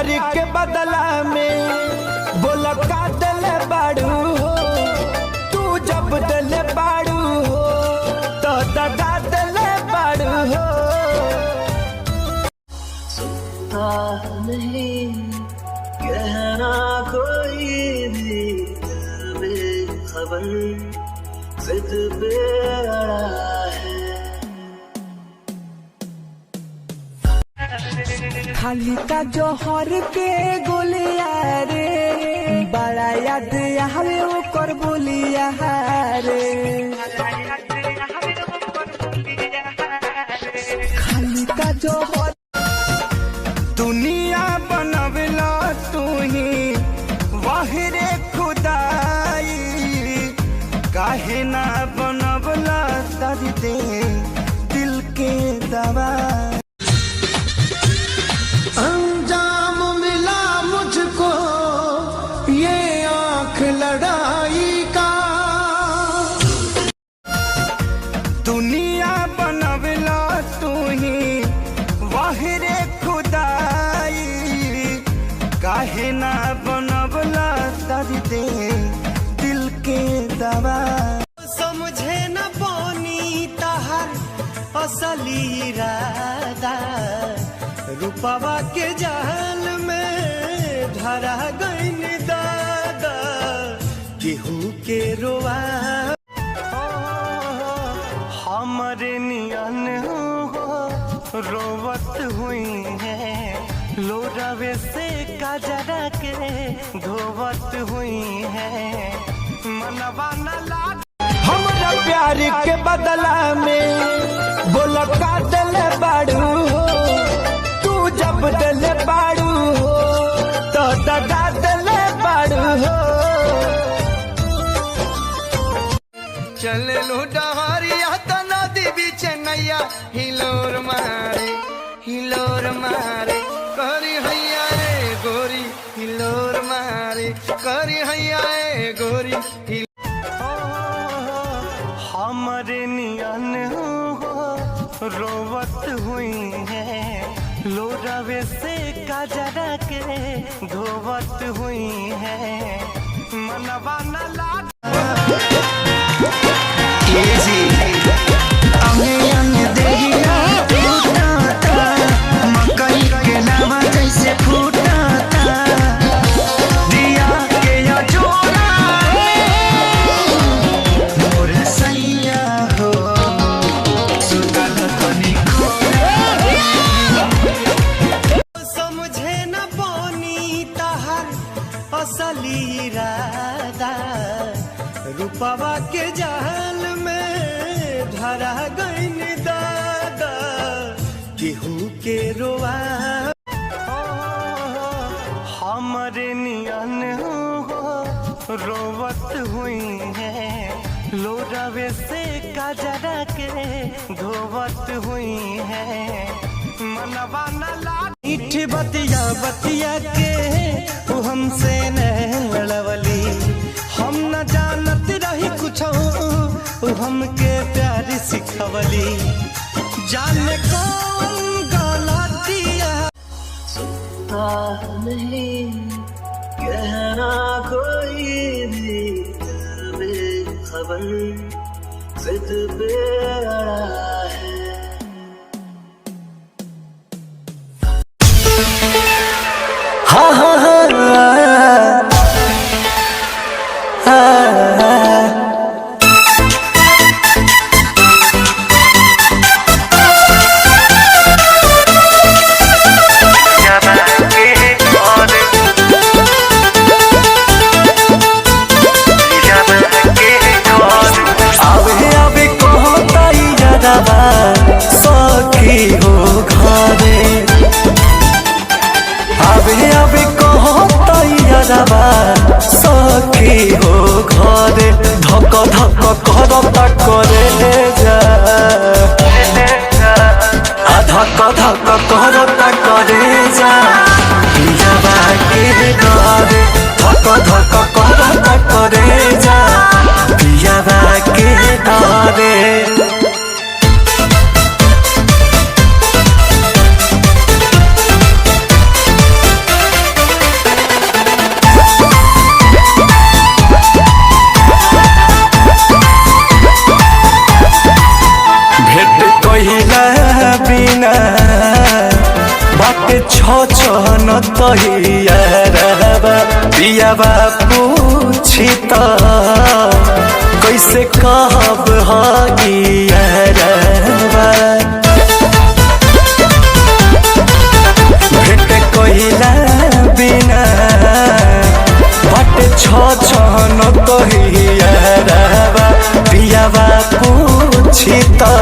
प्यार के बदला में बोला का दिल बाड़ू हो, तू जब दिल बाड़ू हो तो दगा दिल बाड़ू हो। नहीं कहना कोई भी खबर जिद पे अड़ा है। खाली का जोहर के गोलिया रे बड़ा याद आवे ओकर बोलिया रे। खाली का जोहर दुनिया बनवला तू ही वाहिरे खुदाई, काहे ना बनवला दर्द दिल के दवा। अंजाम मिला मुझको ये आंख लड़ाई का। दुनिया बनवला तू ही वाहिरे खुदाई, काहे ना बनवला दर्द दिल के दवा। समझे न पानी तहर असली इरादा, रूपवा के जाल में धरा गईन दादा केहू के रोआ। हमरे नियन रोवत हुई है लोरावे से काजरा के धोवत हुई है मनवा न लाग। हमरा प्यार के बदला में बोला का दिल बाड़ू हो, तू जब दिल बाड़ू हो तो दगा दिल बाड़ू हो। चले लो डहरिया तो नदी बीच नैया हिलोर मारे करी हैया रे गोरी हिलोर मारे करी हैया रे गोरी। हमरे नियन रोवत हुई है लोरावे से काजरा के धोवत हुई है मनवा न लाग। मकई के लावा जैसे फूटाता दिया के जोड़ा मोर सैया हो सुतल तनी समझे न पानी तहर असली इरादा, रूपवा के जाल में धरा गईन दादा केहू के रोआ। हमरे नियन रोवत हुई है लोरावे से काजरा के धोवत हुई है मनवा न लाग। मीठ बतिया बतिया के तू हमसे न लड़वली, हम न जानत रही कुछ हमके प्यार सिखवली जाने कौन गलतिया। नहीं कहना कोई भी खबर जिद पे अड़ा है। हाँ हाँ हाँ सखी हो घरे आवे कहो तैयारबा सखी हो घरे धक धक करता करे जा धक धक करता करे जा पियाबा के डरे धक धक करता करे जा पियाबा के डरे। छो न तहियारबा पियाबा पूछी त कैसे कहब हगियारबा भेट कहिला बिना बट छो न तहियारबा पियाबा पूछी त